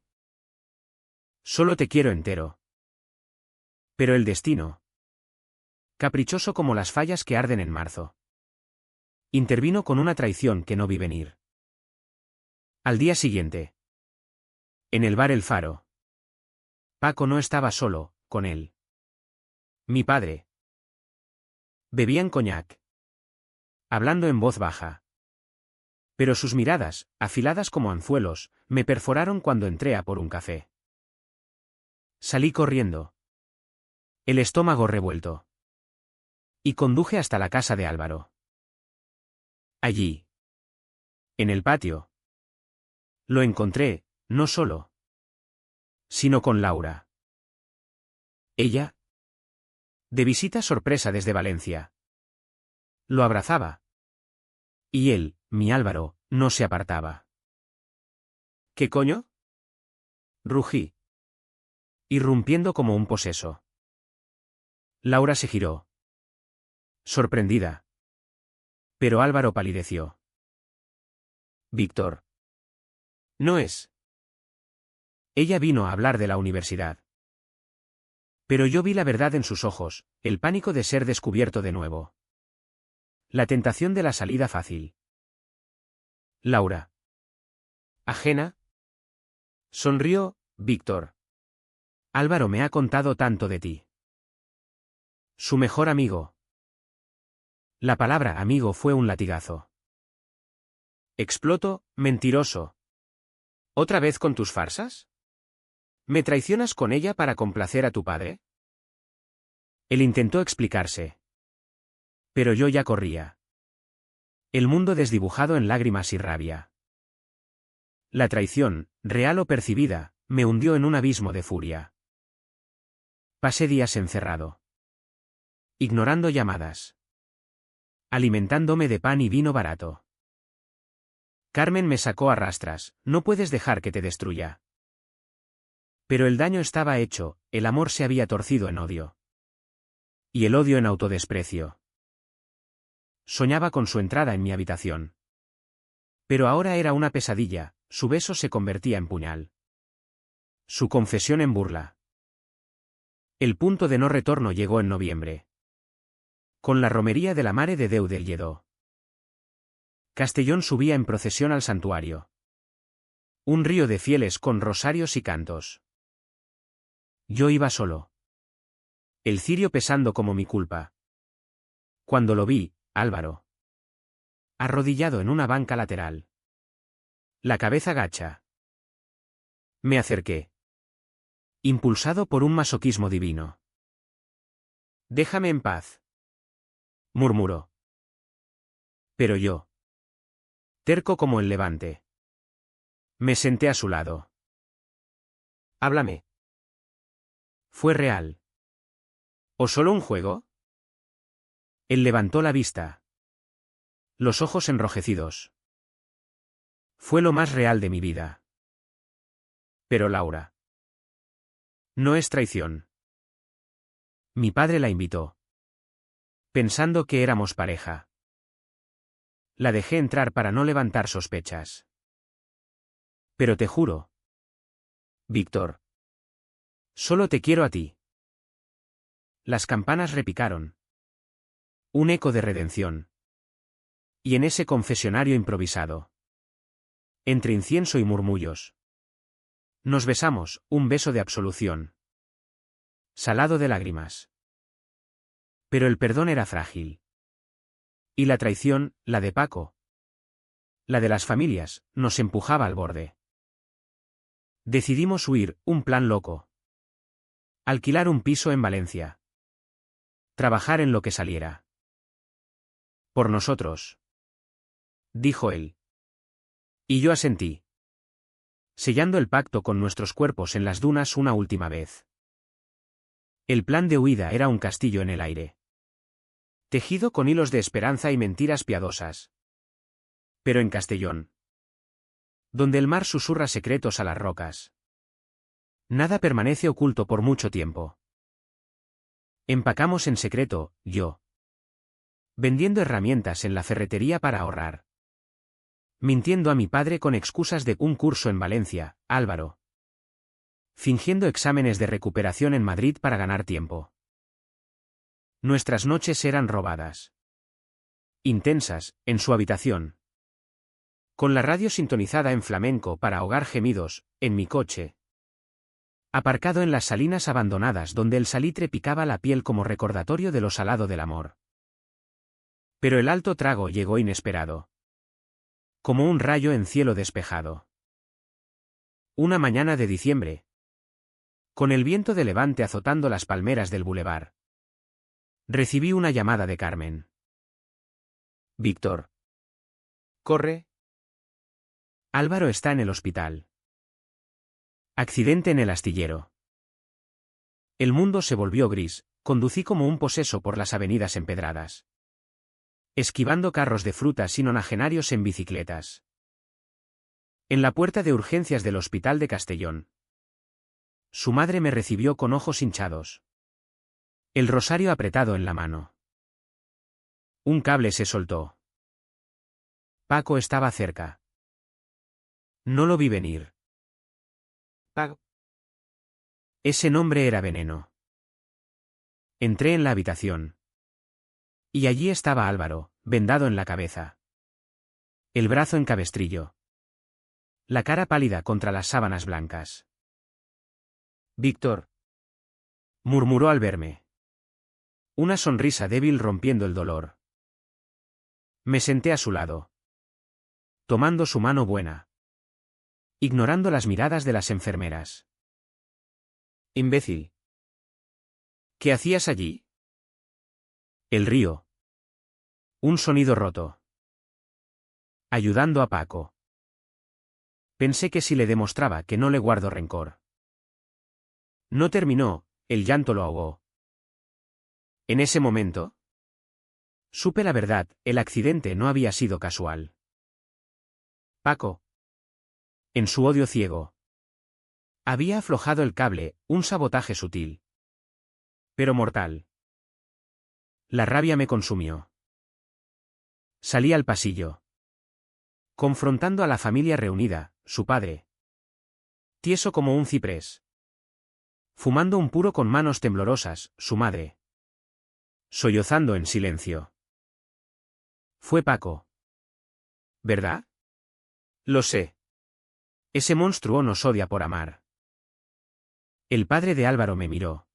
Solo te quiero entero. Pero el destino, caprichoso como las fallas que arden en marzo, intervino con una traición que no vi venir. Al día siguiente, en el bar El Faro, Paco no estaba solo, con él. Mi padre. Bebían coñac, hablando en voz baja. Pero sus miradas, afiladas como anzuelos, me perforaron cuando entré a por un café. Salí corriendo, el estómago revuelto, y conduje hasta la casa de Álvaro. Allí, en el patio, lo encontré, no solo, sino con Laura. Ella, de visita sorpresa desde Valencia, lo abrazaba. Y él, mi Álvaro, no se apartaba. ¿Qué coño? Rugí, irrumpiendo como un poseso. Laura se giró, sorprendida. Pero Álvaro palideció. Víctor. No es. Ella vino a hablar de la universidad. Pero yo vi la verdad en sus ojos, el pánico de ser descubierto de nuevo. La tentación de la salida fácil. Laura. ¿Ajena? Sonrió, Víctor. Álvaro me ha contado tanto de ti. Su mejor amigo. La palabra amigo fue un latigazo. Exploto, mentiroso. ¿Otra vez con tus farsas? ¿Me traicionas con ella para complacer a tu padre? Él intentó explicarse. Pero yo ya corría. El mundo desdibujado en lágrimas y rabia. La traición, real o percibida, me hundió en un abismo de furia. Pasé días encerrado. Ignorando llamadas. Alimentándome de pan y vino barato. Carmen me sacó a rastras, no puedes dejar que te destruya. Pero el daño estaba hecho, el amor se había torcido en odio. Y el odio en autodesprecio. Soñaba con su entrada en mi habitación. Pero ahora era una pesadilla, su beso se convertía en puñal. Su confesión en burla. El punto de no retorno llegó en noviembre. Con la romería de la Mare de Déu del Lledó. Castellón subía en procesión al santuario. Un río de fieles con rosarios y cantos. Yo iba solo. El cirio pesando como mi culpa. Cuando lo vi, Álvaro. Arrodillado en una banca lateral. La cabeza gacha. Me acerqué. Impulsado por un masoquismo divino. Déjame en paz. Murmuró. Pero yo. Terco como el levante. Me senté a su lado. Háblame. ¿Fue real? ¿O solo un juego? Él levantó la vista. Los ojos enrojecidos. Fue lo más real de mi vida. Pero Laura. No es traición. Mi padre la invitó. Pensando que éramos pareja. La dejé entrar para no levantar sospechas. Pero te juro. Víctor. Solo te quiero a ti. Las campanas repicaron. Un eco de redención. Y en ese confesionario improvisado. Entre incienso y murmullos. Nos besamos, un beso de absolución. Salado de lágrimas. Pero el perdón era frágil. Y la traición, la de Paco. La de las familias, nos empujaba al borde. Decidimos huir, un plan loco. Alquilar un piso en Valencia. Trabajar en lo que saliera. Por nosotros. Dijo él. Y yo asentí. Sellando el pacto con nuestros cuerpos en las dunas una última vez. El plan de huida era un castillo en el aire. Tejido con hilos de esperanza y mentiras piadosas. Pero en Castellón. Donde el mar susurra secretos a las rocas. Nada permanece oculto por mucho tiempo. Empacamos en secreto, yo. Vendiendo herramientas en la ferretería para ahorrar. Mintiendo a mi padre con excusas de un curso en Valencia, Álvaro. Fingiendo exámenes de recuperación en Madrid para ganar tiempo. Nuestras noches eran robadas. Intensas, en su habitación. Con la radio sintonizada en flamenco para ahogar gemidos, en mi coche. Aparcado en las salinas abandonadas donde el salitre picaba la piel como recordatorio de lo salado del amor. Pero el alto trago llegó inesperado. Como un rayo en cielo despejado. Una mañana de diciembre. Con el viento de levante azotando las palmeras del bulevar. Recibí una llamada de Carmen. Víctor. Corre. Álvaro está en el hospital. Accidente en el astillero. El mundo se volvió gris, conducí como un poseso por las avenidas empedradas. Esquivando carros de frutas y nonagenarios en bicicletas. En la puerta de urgencias del hospital de Castellón. Su madre me recibió con ojos hinchados. El rosario apretado en la mano. Un cable se soltó. Paco estaba cerca. No lo vi venir. Paco. Ese nombre era veneno. Entré en la habitación. Y allí estaba Álvaro, vendado en la cabeza. El brazo en cabestrillo. La cara pálida contra las sábanas blancas. Víctor. Murmuró al verme. Una sonrisa débil rompiendo el dolor. Me senté a su lado. tomando su mano buena. Ignorando las miradas de las enfermeras. Imbécil. ¿Qué hacías allí? El río. Un sonido roto. Ayudando a Paco. Pensé que si le demostraba que no le guardo rencor. No terminó, el llanto lo ahogó. En ese momento, supe la verdad, el accidente no había sido casual. Paco, en su odio ciego, había aflojado el cable, un sabotaje sutil, pero mortal. La rabia me consumió. Salí al pasillo, confrontando a la familia reunida, su padre, tieso como un ciprés, fumando un puro con manos temblorosas, su madre, sollozando en silencio. Fue Paco. ¿Verdad? Lo sé. Ese monstruo nos odia por amar. El padre de Álvaro me miró.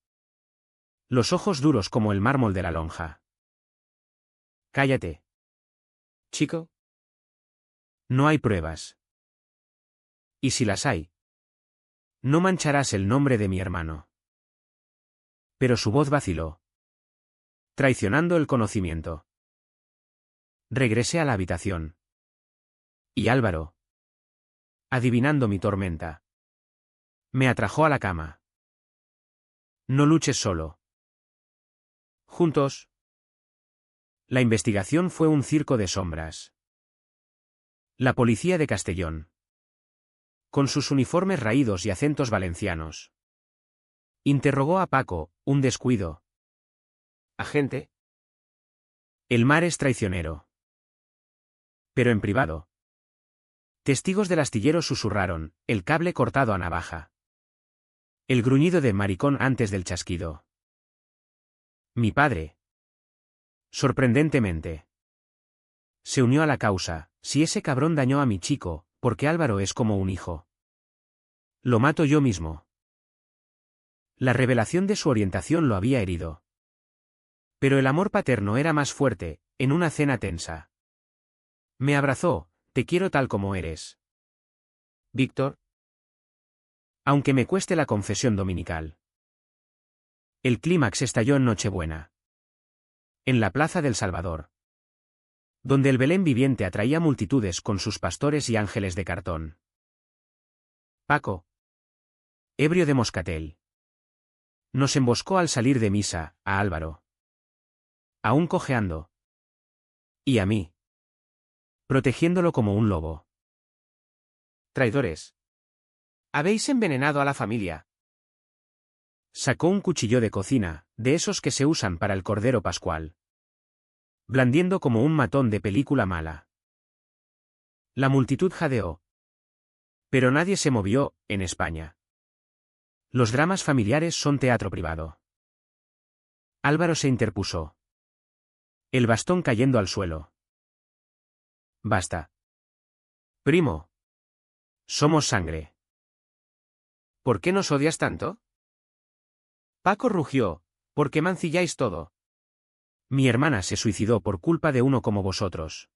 Los ojos duros como el mármol de la lonja. Cállate. Chico. No hay pruebas. Y si las hay, no mancharás el nombre de mi hermano. Pero su voz vaciló, traicionando el conocimiento. Regresé a la habitación. Y Álvaro, adivinando mi tormenta, me atrajo a la cama. No luches solo. Juntos. La investigación fue un circo de sombras. La policía de Castellón, con sus uniformes raídos y acentos valencianos, interrogó a Paco, un descuido. ¿Agente? El mar es traicionero. Pero en privado. Testigos del astillero susurraron, el cable cortado a navaja. El gruñido de maricón antes del chasquido. Mi padre. Sorprendentemente. Se unió a la causa, si ese cabrón dañó a mi chico, porque Álvaro es como un hijo. Lo mato yo mismo. La revelación de su orientación lo había herido. Pero el amor paterno era más fuerte, en una cena tensa. Me abrazó, te quiero tal como eres. Víctor. Aunque me cueste la confesión dominical. El clímax estalló en Nochebuena. En la Plaza del Salvador. Donde el Belén viviente atraía multitudes con sus pastores y ángeles de cartón. Paco, ebrio de moscatel, nos emboscó al salir de misa, a Álvaro, aún cojeando, y a mí, protegiéndolo como un lobo. Traidores. Habéis envenenado a la familia. Sacó un cuchillo de cocina, de esos que se usan para el cordero pascual, blandiendo como un matón de película mala. La multitud jadeó. Pero nadie se movió, en España. Los dramas familiares son teatro privado. Álvaro se interpuso. El bastón cayendo al suelo. Basta. Primo. Somos sangre. ¿Por qué nos odias tanto? Paco rugió, porque mancilláis todo. Mi hermana se suicidó por culpa de uno como vosotros.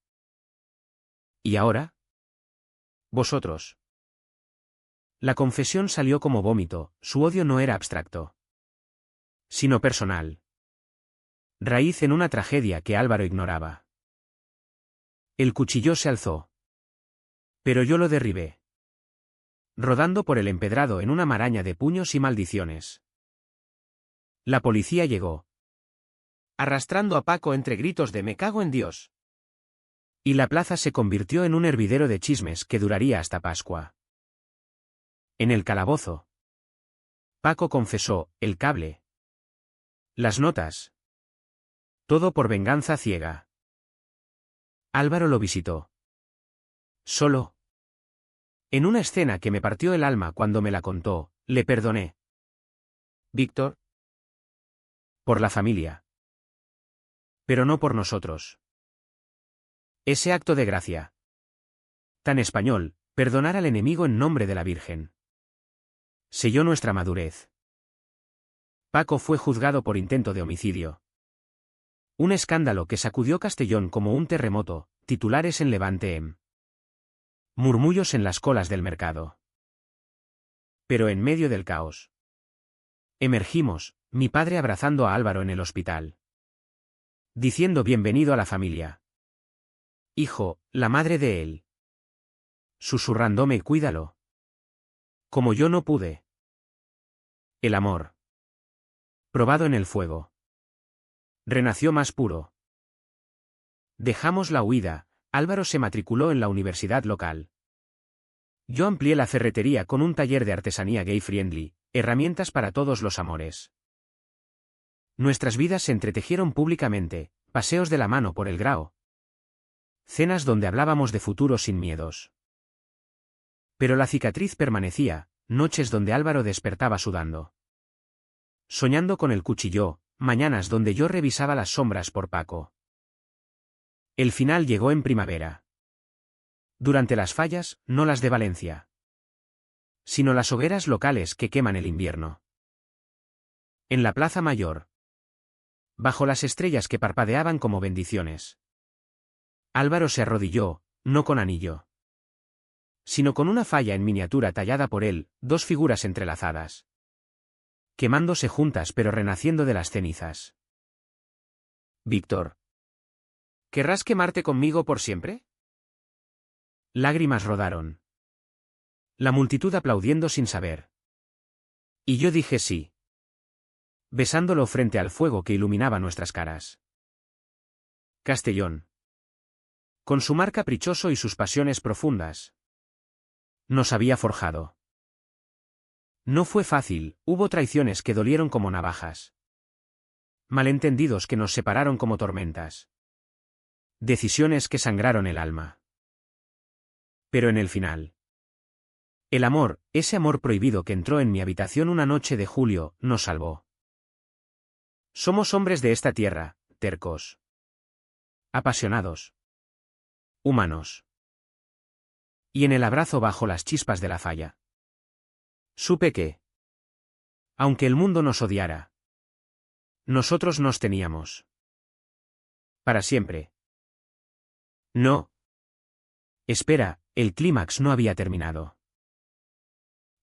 ¿Y ahora? Vosotros. La confesión salió como vómito, su odio no era abstracto, sino personal. Raíz en una tragedia que Álvaro ignoraba. El cuchillo se alzó. Pero yo lo derribé. Rodando por el empedrado en una maraña de puños y maldiciones. La policía llegó. Arrastrando a Paco entre gritos de me cago en Dios. Y la plaza se convirtió en un hervidero de chismes que duraría hasta Pascua. En el calabozo. Paco confesó, el cable. Las notas. Todo por venganza ciega. Álvaro lo visitó. Solo. En una escena que me partió el alma cuando me la contó, le perdoné. Víctor. Por la familia. Pero no por nosotros. Ese acto de gracia. Tan español, perdonar al enemigo en nombre de la Virgen. Selló nuestra madurez. Paco fue juzgado por intento de homicidio. Un escándalo que sacudió Castellón como un terremoto, titulares en Levante. Murmullos en las colas del mercado. Pero en medio del caos. Emergimos, mi padre abrazando a Álvaro en el hospital. Diciendo bienvenido a la familia. Hijo, la madre de él. Susurrándome cuídalo. Como yo no pude. El amor. Probado en el fuego. Renació más puro. Dejamos la huida, Álvaro se matriculó en la universidad local. Yo amplié la ferretería con un taller de artesanía gay-friendly, herramientas para todos los amores. Nuestras vidas se entretejieron públicamente, paseos de la mano por el Grao. Cenas donde hablábamos de futuro sin miedos. Pero la cicatriz permanecía, noches donde Álvaro despertaba sudando. Soñando con el cuchillo, mañanas donde yo revisaba las sombras por Paco. El final llegó en primavera. Durante las fallas, no las de Valencia, sino las hogueras locales que queman el invierno. En la Plaza Mayor. Bajo las estrellas que parpadeaban como bendiciones. Álvaro se arrodilló, no con anillo, sino con una falla en miniatura tallada por él, dos figuras entrelazadas. Quemándose juntas pero renaciendo de las cenizas. Víctor. ¿Querrás quemarte conmigo por siempre? Lágrimas rodaron. La multitud aplaudiendo sin saber. Y yo dije sí. Besándolo frente al fuego que iluminaba nuestras caras. Castellón. Con su mar caprichoso y sus pasiones profundas. Nos había forjado. No fue fácil, hubo traiciones que dolieron como navajas. Malentendidos que nos separaron como tormentas. Decisiones que sangraron el alma. Pero en el final. El amor, ese amor prohibido que entró en mi habitación una noche de julio, nos salvó. Somos hombres de esta tierra, tercos. Apasionados. Humanos. Y en el abrazo bajo las chispas de la falla. Supe que, aunque el mundo nos odiara, nosotros nos teníamos. Para siempre. No. Espera, el clímax no había terminado.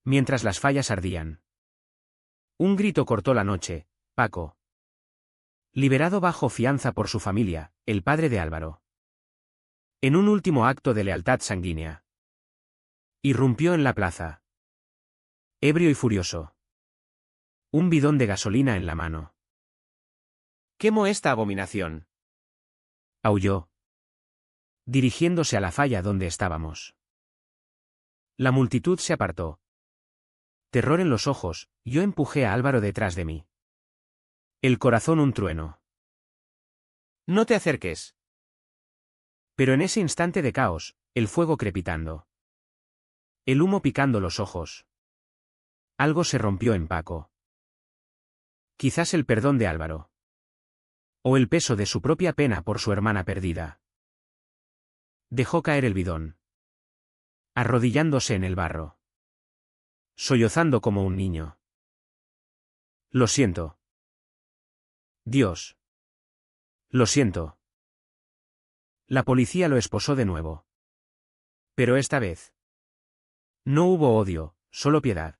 Mientras las fallas ardían. Un grito cortó la noche, Paco. Liberado bajo fianza por su familia, el padre de Álvaro. En un último acto de lealtad sanguínea. Irrumpió en la plaza. Ebrio y furioso. Un bidón de gasolina en la mano. «Quemo esta abominación», aulló, dirigiéndose a la falla donde estábamos. La multitud se apartó. Terror en los ojos, yo empujé a Álvaro detrás de mí. El corazón un trueno. «No te acerques». Pero en ese instante de caos, el fuego crepitando. El humo picando los ojos. Algo se rompió en Paco. Quizás el perdón de Álvaro. O el peso de su propia pena por su hermana perdida. Dejó caer el bidón. Arrodillándose en el barro. Sollozando como un niño. Lo siento. Dios. Lo siento. La policía lo esposó de nuevo. Pero esta vez. No hubo odio, solo piedad.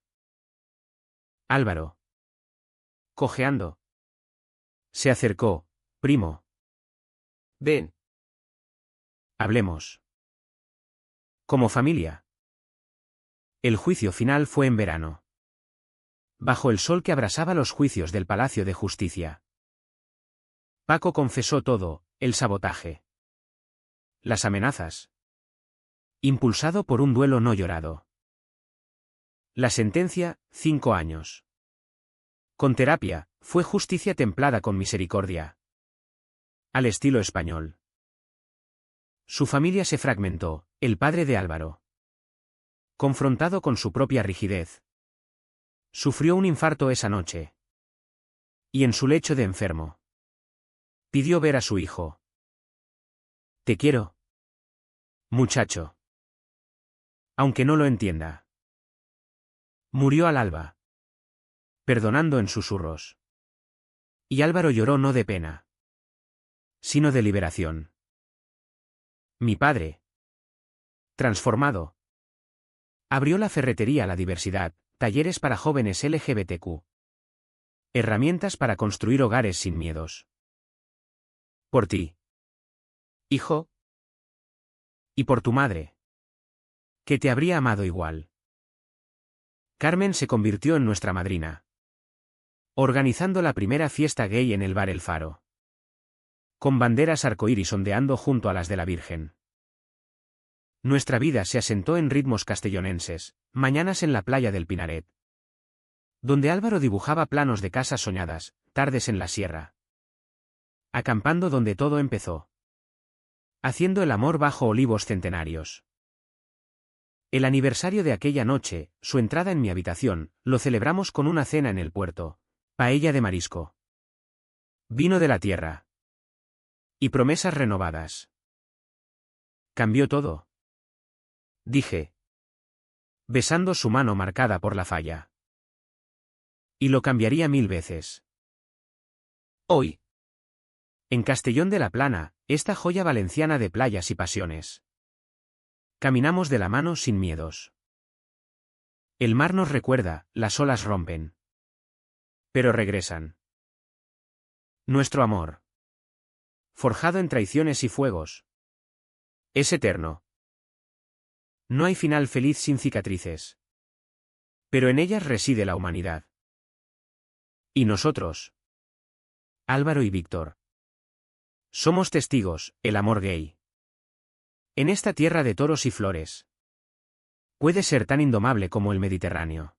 Álvaro. Cojeando. Se acercó, primo. Ven. Hablemos. Como familia. El juicio final fue en verano. Bajo el sol que abrasaba los juicios del Palacio de Justicia. Paco confesó todo, el sabotaje. Las amenazas. Impulsado por un duelo no llorado. La sentencia, 5 años. Con terapia, fue justicia templada con misericordia. Al estilo español. Su familia se fragmentó, el padre de Álvaro. Confrontado con su propia rigidez. Sufrió un infarto esa noche. Y en su lecho de enfermo. Pidió ver a su hijo. Te quiero. Muchacho. Aunque no lo entienda. Murió al alba. Perdonando en susurros. Y Álvaro lloró no de pena, sino de liberación. Mi padre. Transformado. Abrió la ferretería La Diversidad, talleres para jóvenes LGBTQ. Herramientas para construir hogares sin miedos. Por ti, hijo, y por tu madre, que te habría amado igual. Carmen se convirtió en nuestra madrina, organizando la primera fiesta gay en el bar El Faro, con banderas arcoíris ondeando junto a las de la Virgen. Nuestra vida se asentó en ritmos castellonenses, mañanas en la playa del Pinaret, donde Álvaro dibujaba planos de casas soñadas, tardes en la sierra, acampando donde todo empezó, haciendo el amor bajo olivos centenarios. El aniversario de aquella noche, su entrada en mi habitación, lo celebramos con una cena en el puerto, paella de marisco, vino de la tierra y promesas renovadas. Cambió todo, dije, besando su mano marcada por la falla. Y lo cambiaría 1000 veces. Hoy, en Castellón de la Plana, esta joya valenciana de playas y pasiones, caminamos de la mano sin miedos. El mar nos recuerda, las olas rompen, pero regresan. Nuestro amor, forjado en traiciones y fuegos, es eterno. No hay final feliz sin cicatrices, pero en ellas reside la humanidad. Y nosotros, Álvaro y Víctor, somos testigos, el amor gay. En esta tierra de toros y flores, puede ser tan indomable como el Mediterráneo.